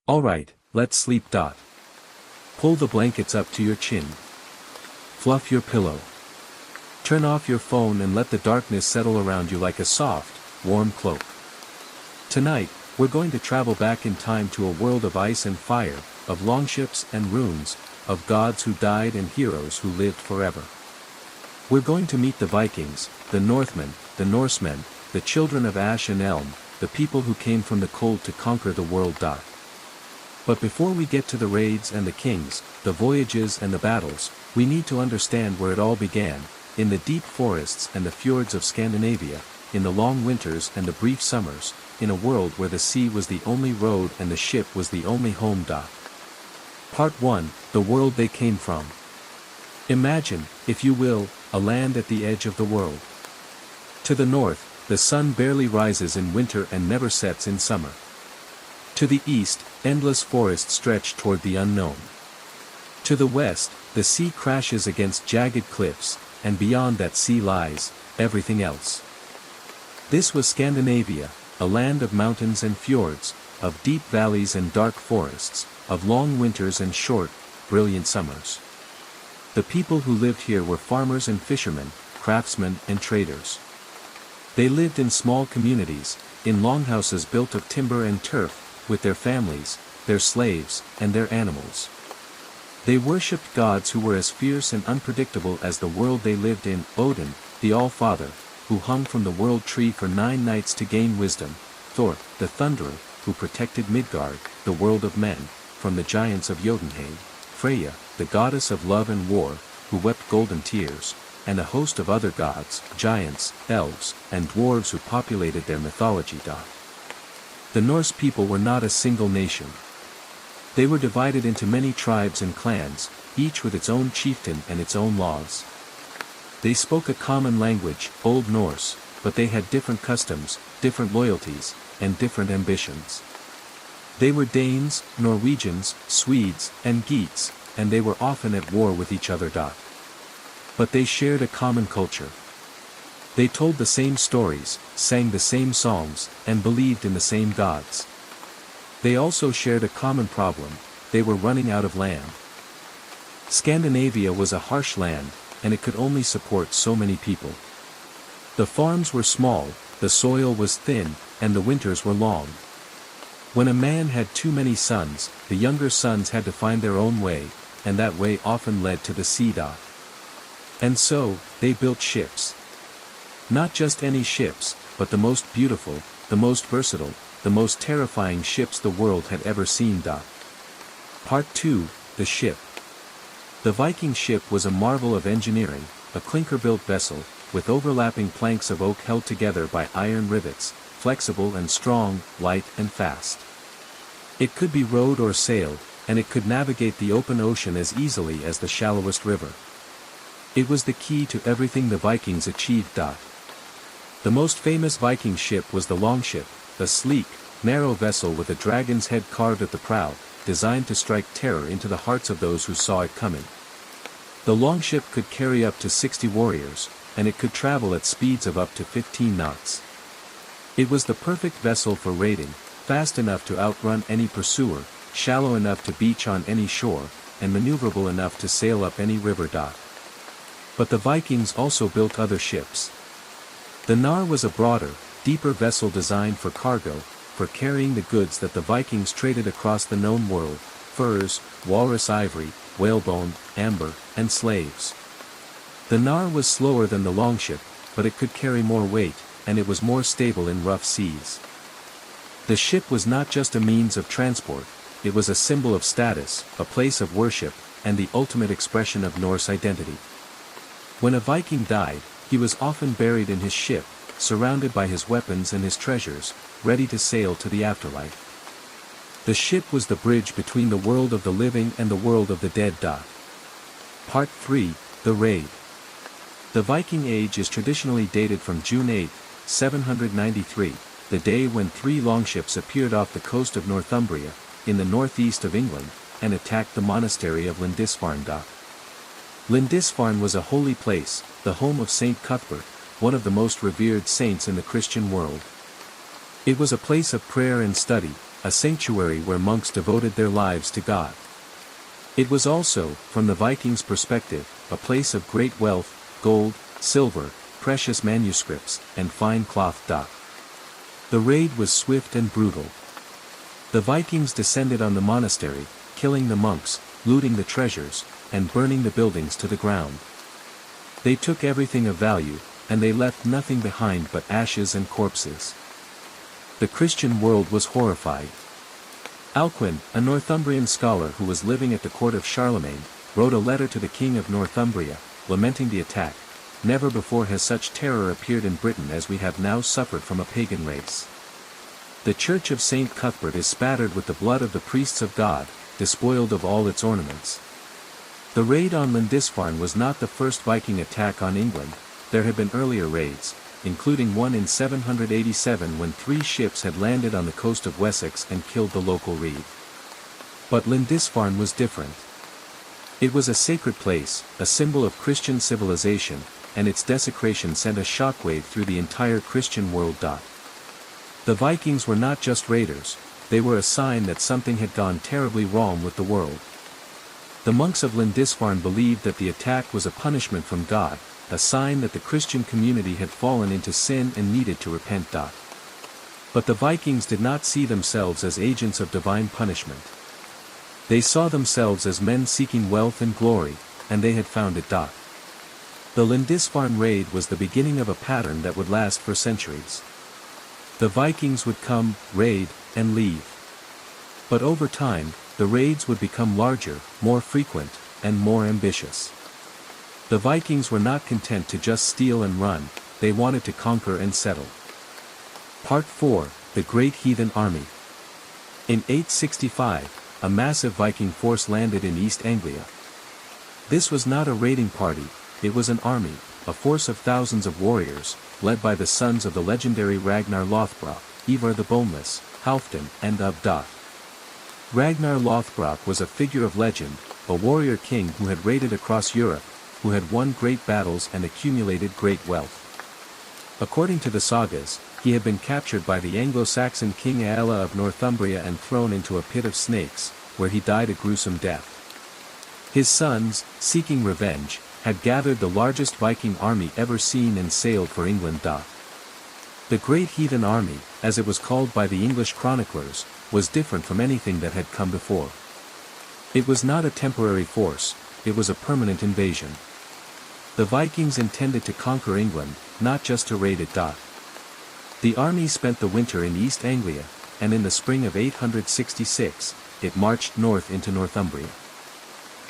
Alright, let's sleep. Pull the blankets up to your chin. Fluff your pillow. Turn off your phone and let the darkness settle around you like a soft, warm cloak. Tonight, we're going to travel back in time to a world of ice and fire, of longships and runes, of gods who died and heroes who lived forever. We're going to meet the Vikings, the Northmen, the Norsemen, the children of ash and elm, the people who came from the cold to conquer the world. But before we get to the raids and the kings, the voyages and the battles, we need to understand where it all began, in the deep forests and the fjords of Scandinavia, in the long winters and the brief summers, in a world where the sea was the only road and the ship was the only home. Part 1, The World They Came From. Imagine, if you will, a land at the edge of the world. To the north, the sun barely rises in winter and never sets in summer. To the east, endless forests stretch toward the unknown. To the west, the sea crashes against jagged cliffs, and beyond that sea lies everything else. This was Scandinavia, a land of mountains and fjords, of deep valleys and dark forests, of long winters and short, brilliant summers. The people who lived here were farmers and fishermen, craftsmen and traders. They lived in small communities, in longhouses built of timber and turf, with their families, their slaves, and their animals. They worshipped gods who were as fierce and unpredictable as the world they lived in, Odin, the All-Father, who hung from the world tree for 9 nights to gain wisdom, Thor, the Thunderer, who protected Midgard, the world of men, from the giants of Jotunheim, Freya, the goddess of love and war, who wept golden tears, and a host of other gods, giants, elves, and dwarves who populated their mythology. The Norse people were not a single nation. They were divided into many tribes and clans, each with its own chieftain and its own laws. They spoke a common language, Old Norse, but they had different customs, different loyalties, and different ambitions. They were Danes, Norwegians, Swedes, and Geats, and they were often at war with each other. But they shared a common culture. They told the same stories, sang the same songs, and believed in the same gods. They also shared a common problem: they were running out of land. Scandinavia was a harsh land, and it could only support so many people. The farms were small, the soil was thin, and the winters were long. When a man had too many sons, the younger sons had to find their own way, and that way often led to the sea. And so, they built ships. Not just any ships, but the most beautiful, the most versatile, the most terrifying ships the world had ever seen. Part 2, The Ship. The Viking ship was a marvel of engineering, a clinker-built vessel, with overlapping planks of oak held together by iron rivets, flexible and strong, light and fast. It could be rowed or sailed, and it could navigate the open ocean as easily as the shallowest river. It was the key to everything the Vikings achieved. The most famous Viking ship was the longship, a sleek, narrow vessel with a dragon's head carved at the prow, designed to strike terror into the hearts of those who saw it coming. The longship could carry up to 60 warriors, and it could travel at speeds of up to 15 knots. It was the perfect vessel for raiding, fast enough to outrun any pursuer, shallow enough to beach on any shore, and maneuverable enough to sail up any river. But the Vikings also built other ships. The Gnar was a broader, deeper vessel designed for cargo, for carrying the goods that the Vikings traded across the known world: furs, walrus ivory, whalebone, amber, and slaves. The Gnar was slower than the longship, but it could carry more weight, and it was more stable in rough seas. The ship was not just a means of transport, it was a symbol of status, a place of worship, and the ultimate expression of Norse identity. When a Viking died, he was often buried in his ship, surrounded by his weapons and his treasures, ready to sail to the afterlife. The ship was the bridge between the world of the living and the world of the dead. Part 3, The Raid. The Viking Age is traditionally dated from June 8, 793, the day when 3 longships appeared off the coast of Northumbria, in the northeast of England, and attacked the monastery of Lindisfarne. Lindisfarne was a holy place, the home of Saint Cuthbert, one of the most revered saints in the Christian world. It was a place of prayer and study, a sanctuary where monks devoted their lives to God. It was also, from the Vikings' perspective, a place of great wealth, gold, silver, precious manuscripts, and fine cloth. The raid was swift and brutal. The Vikings descended on the monastery, killing the monks, looting the treasures, and burning the buildings to the ground. They took everything of value, and they left nothing behind but ashes and corpses. The Christian world was horrified. Alcuin, a Northumbrian scholar who was living at the court of Charlemagne, wrote a letter to the king of Northumbria, lamenting the attack. Never before has such terror appeared in Britain as we have now suffered from a pagan race. The church of St. Cuthbert is spattered with the blood of the priests of God, despoiled of all its ornaments. The raid on Lindisfarne was not the first Viking attack on England. There had been earlier raids, including one in 787 when 3 ships had landed on the coast of Wessex and killed the local reeve. But Lindisfarne was different. It was a sacred place, a symbol of Christian civilization, and its desecration sent a shockwave through the entire Christian world. The Vikings were not just raiders, they were a sign that something had gone terribly wrong with the world. The monks of Lindisfarne believed that the attack was a punishment from God, a sign that the Christian community had fallen into sin and needed to repent. But the Vikings did not see themselves as agents of divine punishment. They saw themselves as men seeking wealth and glory, and they had found it. The Lindisfarne raid was the beginning of a pattern that would last for centuries. The Vikings would come, raid, and leave. But over time, the raids would become larger, more frequent, and more ambitious. The Vikings were not content to just steal and run, they wanted to conquer and settle. Part 4, The Great Heathen Army. In 865, a massive Viking force landed in East Anglia. This was not a raiding party, it was an army, a force of thousands of warriors, led by the sons of the legendary Ragnar Lothbrok, Ivar the Boneless, Halfdan, and Ubdoth. Ragnar Lothbrok was a figure of legend, a warrior king who had raided across Europe, who had won great battles and accumulated great wealth. According to the sagas, he had been captured by the Anglo-Saxon king Aella of Northumbria and thrown into a pit of snakes, where he died a gruesome death. His sons, seeking revenge, had gathered the largest Viking army ever seen and sailed for England. The Great Heathen Army, as it was called by the English chroniclers, was different from anything that had come before. It was not a temporary force, it was a permanent invasion. The Vikings intended to conquer England, not just to raid it. The army spent the winter in East Anglia, and in the spring of 866, it marched north into Northumbria.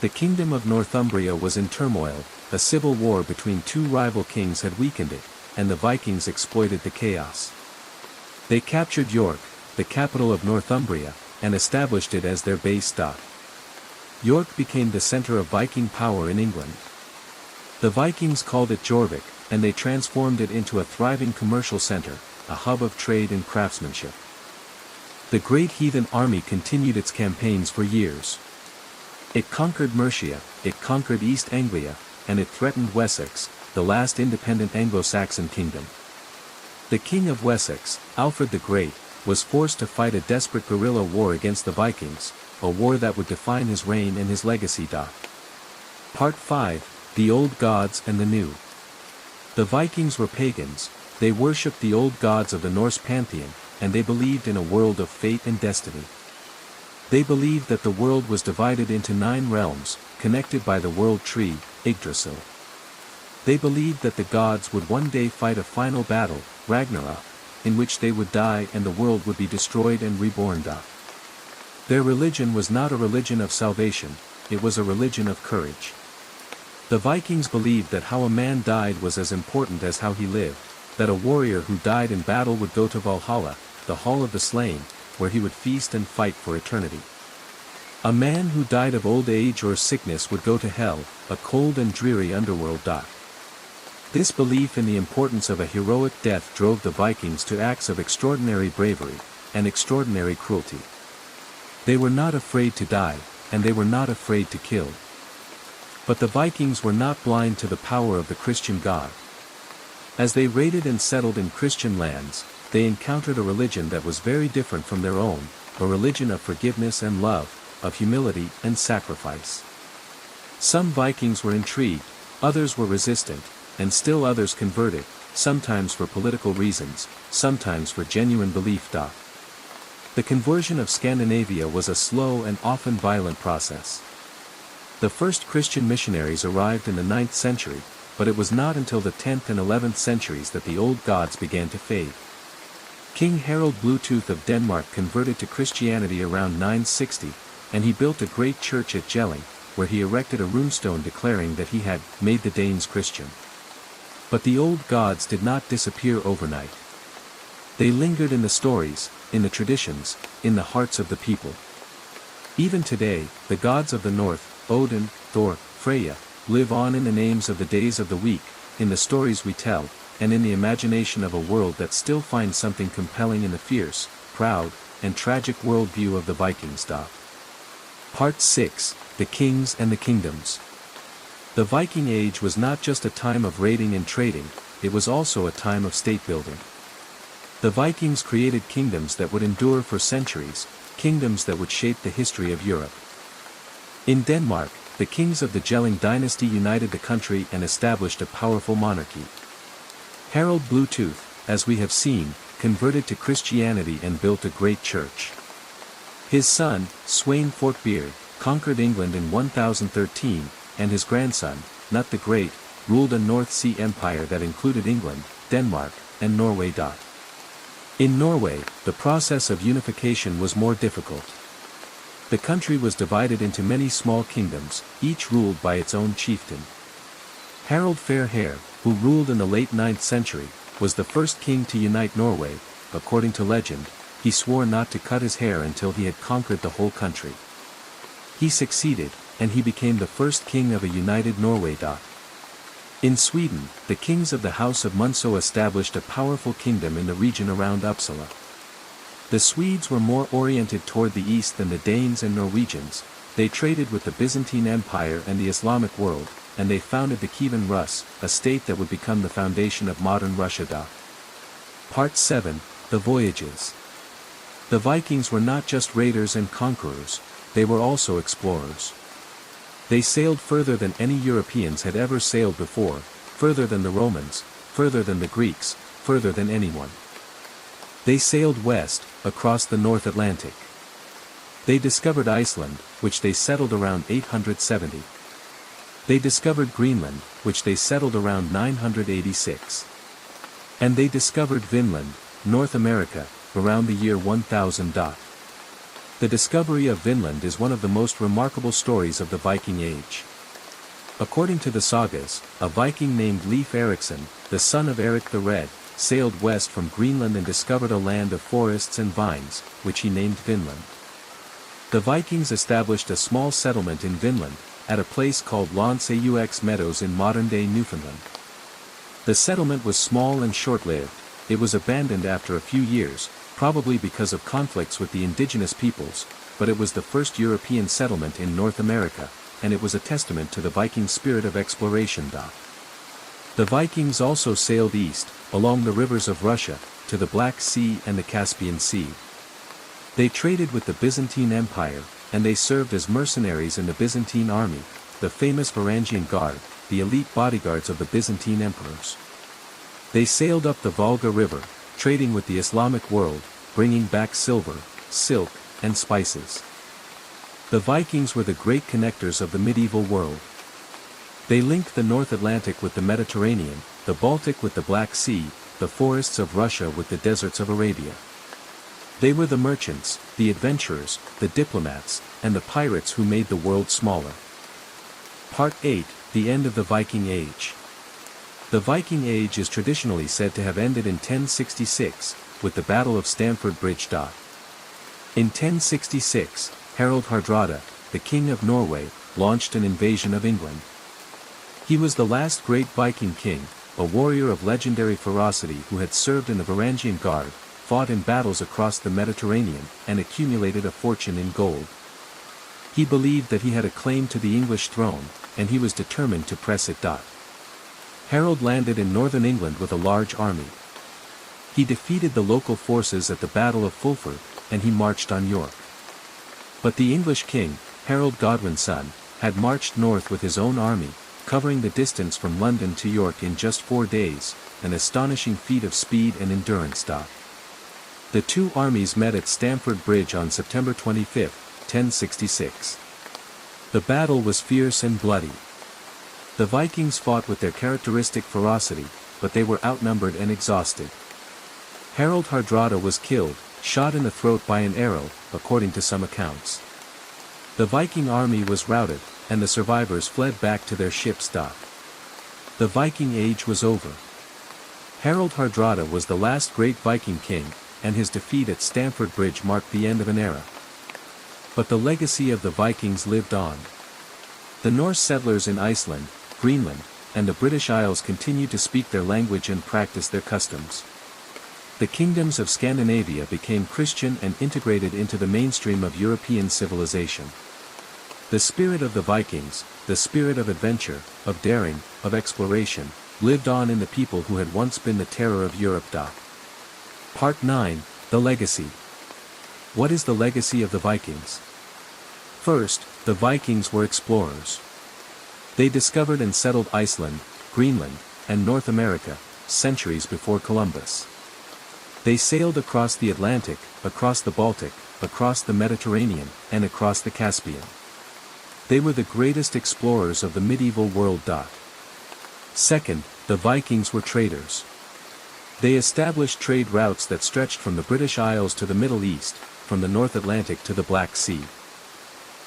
The kingdom of Northumbria was in turmoil, a civil war between 2 rival kings had weakened it, and the Vikings exploited the chaos. They captured York, the capital of Northumbria, and established it as their base. York became the center of Viking power in England. The Vikings called it Jorvik, and they transformed it into a thriving commercial center, a hub of trade and craftsmanship. The Great Heathen Army continued its campaigns for years. It conquered Mercia, it conquered East Anglia, and it threatened Wessex, the last independent Anglo-Saxon kingdom. The king of Wessex, Alfred the Great, was forced to fight a desperate guerrilla war against the Vikings, a war that would define his reign and his legacy. Part 5, The Old Gods and the New. The Vikings were pagans, they worshipped the old gods of the Norse pantheon, and they believed in a world of fate and destiny. They believed that the world was divided into 9 realms, connected by the world tree, Yggdrasil. They believed that the gods would one day fight a final battle, Ragnarok, in which they would die and the world would be destroyed and reborn. Their religion was not a religion of salvation, it was a religion of courage. The Vikings believed that how a man died was as important as how he lived, that a warrior who died in battle would go to Valhalla, the hall of the slain, where he would feast and fight for eternity. A man who died of old age or sickness would go to hell, a cold and dreary underworld. This belief in the importance of a heroic death drove the Vikings to acts of extraordinary bravery, and extraordinary cruelty. They were not afraid to die, and they were not afraid to kill. But the Vikings were not blind to the power of the Christian God. As they raided and settled in Christian lands, they encountered a religion that was very different from their own, a religion of forgiveness and love, of humility and sacrifice. Some Vikings were intrigued, others were resistant, and still others converted, sometimes for political reasons, sometimes for genuine belief. The conversion of Scandinavia was a slow and often violent process. The first Christian missionaries arrived in the 9th century, but it was not until the 10th and 11th centuries that the old gods began to fade. King Harald Bluetooth of Denmark converted to Christianity around 960, and he built a great church at Jelling, where he erected a runestone declaring that he had made the Danes Christian. But the old gods did not disappear overnight. They lingered in the stories, in the traditions, in the hearts of the people. Even today, the gods of the north, Odin, Thor, Freya, live on in the names of the days of the week, in the stories we tell, and in the imagination of a world that still finds something compelling in the fierce, proud, and tragic worldview of the Vikings. Part 6, The Kings and the Kingdoms. The Viking Age was not just a time of raiding and trading, it was also a time of state-building. The Vikings created kingdoms that would endure for centuries, kingdoms that would shape the history of Europe. In Denmark, the kings of the Jelling dynasty united the country and established a powerful monarchy. Harald Bluetooth, as we have seen, converted to Christianity and built a great church. His son, Sweyn Forkbeard, conquered England in 1013, and his grandson, Knut the Great, ruled a North Sea empire that included England, Denmark, and Norway. In Norway, the process of unification was more difficult. The country was divided into many small kingdoms, each ruled by its own chieftain. Harald Fairhair, who ruled in the late 9th century, was the first king to unite Norway. According to legend, he swore not to cut his hair until he had conquered the whole country. He succeeded, and he became the first king of a united Norway. In Sweden, the kings of the House of Munso established a powerful kingdom in the region around Uppsala. The Swedes were more oriented toward the east than the Danes and Norwegians. They traded with the Byzantine Empire and the Islamic world, and they founded the Kievan Rus, a state that would become the foundation of modern Russia. Part 7, The Voyages. The Vikings were not just raiders and conquerors, they were also explorers. They sailed further than any Europeans had ever sailed before, further than the Romans, further than the Greeks, further than anyone. They sailed west, across the North Atlantic. They discovered Iceland, which they settled around 870. They discovered Greenland, which they settled around 986. And they discovered Vinland, North America, around the year 1000. The discovery of Vinland is one of the most remarkable stories of the Viking Age. According to the sagas, a Viking named Leif Erikson, the son of Eric the Red, sailed west from Greenland and discovered a land of forests and vines, which he named Vinland. The Vikings established a small settlement in Vinland, at a place called Lonsaux Meadows in modern-day Newfoundland. The settlement was small and short-lived. It was abandoned after a few years, probably because of conflicts with the indigenous peoples, but it was the first European settlement in North America, and it was a testament to the Viking spirit of exploration. The Vikings also sailed east, along the rivers of Russia, to the Black Sea and the Caspian Sea. They traded with the Byzantine Empire, and they served as mercenaries in the Byzantine army, the famous Varangian Guard, the elite bodyguards of the Byzantine emperors. They sailed up the Volga River, trading with the Islamic world, bringing back silver, silk, and spices. The Vikings were the great connectors of the medieval world. They linked the North Atlantic with the Mediterranean, the Baltic with the Black Sea, the forests of Russia with the deserts of Arabia. They were the merchants, the adventurers, the diplomats, and the pirates who made the world smaller. Part 8, The End of the Viking Age. The Viking Age is traditionally said to have ended in 1066, with the Battle of Stamford Bridge. In 1066, Harald Hardrada, the king of Norway, launched an invasion of England. He was the last great Viking king, a warrior of legendary ferocity who had served in the Varangian Guard, fought in battles across the Mediterranean, and accumulated a fortune in gold. He believed that he had a claim to the English throne, and he was determined to press it. Harold landed in northern England with a large army. He defeated the local forces at the Battle of Fulford, and he marched on York. But the English king, Harold Godwin's son, had marched north with his own army, covering the distance from London to York in just 4 days, an astonishing feat of speed and endurance. The two armies met at Stamford Bridge on September 25, 1066. The battle was fierce and bloody. The Vikings fought with their characteristic ferocity, but they were outnumbered and exhausted. Harold Hardrada was killed, shot in the throat by an arrow, according to some accounts. The Viking army was routed, and the survivors fled back to their ships. The Viking Age was over. Harold Hardrada was the last great Viking king, and his defeat at Stamford Bridge marked the end of an era. But the legacy of the Vikings lived on. The Norse settlers in Iceland, Greenland, and the British Isles continued to speak their language and practice their customs. The kingdoms of Scandinavia became Christian and integrated into the mainstream of European civilization. The spirit of the Vikings, the spirit of adventure, of daring, of exploration, lived on in the people who had once been the terror of Europe. Part 9, The Legacy. What is the legacy of the Vikings? First, the Vikings were explorers. They discovered and settled Iceland, Greenland, and North America, centuries before Columbus. They sailed across the Atlantic, across the Baltic, across the Mediterranean, and across the Caspian. They were the greatest explorers of the medieval world. Second, the Vikings were traders. They established trade routes that stretched from the British Isles to the Middle East, from the North Atlantic to the Black Sea.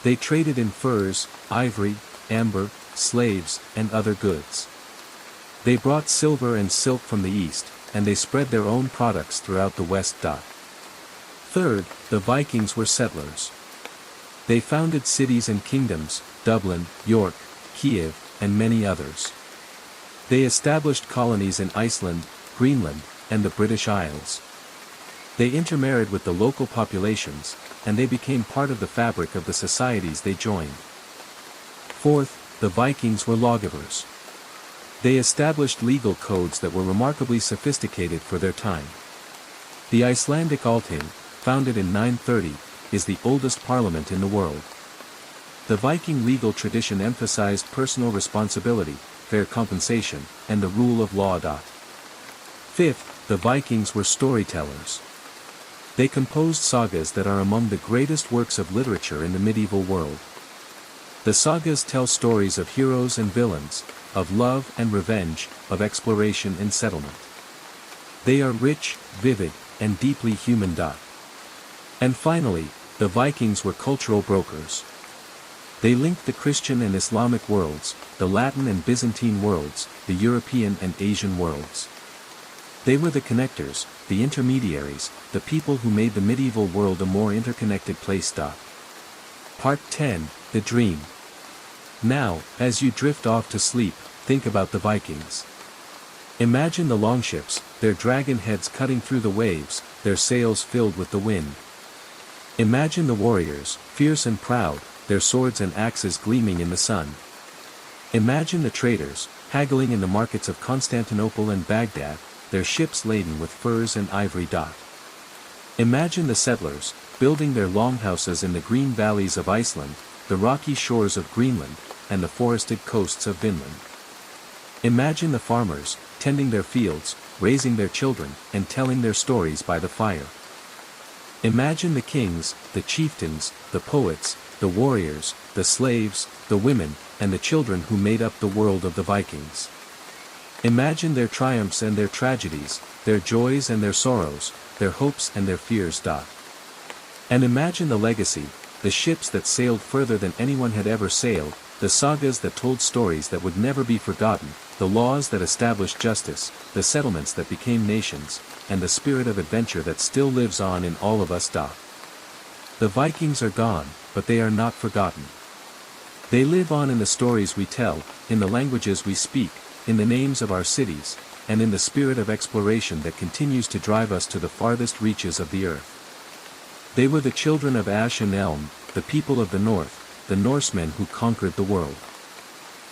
They traded in furs, ivory, amber, slaves, and other goods. They brought silver and silk from the east, and they spread their own products throughout the West. Third, the Vikings were settlers. They founded cities and kingdoms, Dublin, York, Kiev, and many others. They established colonies in Iceland, Greenland, and the British Isles. They intermarried with the local populations, and they became part of the fabric of the societies they joined. Fourth, the Vikings were lawgivers. They established legal codes that were remarkably sophisticated for their time. The Icelandic Althing, founded in 930, is the oldest parliament in the world. The Viking legal tradition emphasized personal responsibility, fair compensation, and the rule of law. Fifth, the Vikings were storytellers. They composed sagas that are among the greatest works of literature in the medieval world. The sagas tell stories of heroes and villains, of love and revenge, of exploration and settlement. They are rich, vivid, and deeply human. And finally, the Vikings were cultural brokers. They linked the Christian and Islamic worlds, the Latin and Byzantine worlds, the European and Asian worlds. They were the connectors, the intermediaries, the people who made the medieval world a more interconnected place. Part 10, The Dream. Now, as you drift off to sleep, think about the Vikings. Imagine the longships, their dragon heads cutting through the waves, their sails filled with the wind. Imagine the warriors, fierce and proud, their swords and axes gleaming in the sun. Imagine the traders, haggling in the markets of Constantinople and Baghdad, their ships laden with furs and ivory. Imagine the settlers, building their longhouses in the green valleys of Iceland, the rocky shores of Greenland, and the forested coasts of Vinland. Imagine the farmers, tending their fields, raising their children, and telling their stories by the fire. Imagine the kings, the chieftains, the poets, the warriors, the slaves, the women, and the children who made up the world of the Vikings. Imagine their triumphs and their tragedies, their joys and their sorrows, their hopes and their fears. And imagine the legacy, the ships that sailed further than anyone had ever sailed, the sagas that told stories that would never be forgotten, the laws that established justice, the settlements that became nations, and the spirit of adventure that still lives on in all of us. The Vikings are gone, but they are not forgotten. They live on in the stories we tell, in the languages we speak, in the names of our cities, and in the spirit of exploration that continues to drive us to the farthest reaches of the earth. They were the children of ash and elm, the people of the north, the Norsemen who conquered the world.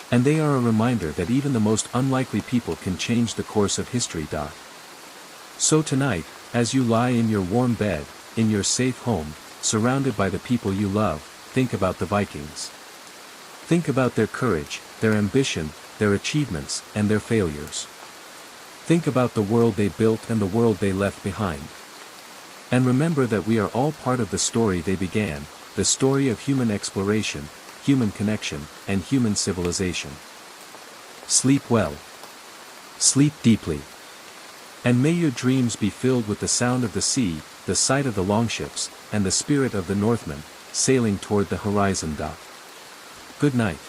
And they are a reminder that even the most unlikely people can change the course of history. So tonight, as you lie in your warm bed, in your safe home, surrounded by the people you love, think about the Vikings. Think about their courage, their ambition, their achievements, and their failures. Think about the world they built and the world they left behind. And remember that we are all part of the story they began, the story of human exploration, human connection, and human civilization. Sleep well. Sleep deeply. And may your dreams be filled with the sound of the sea, the sight of the longships, and the spirit of the Northmen, sailing toward the horizon. Good night.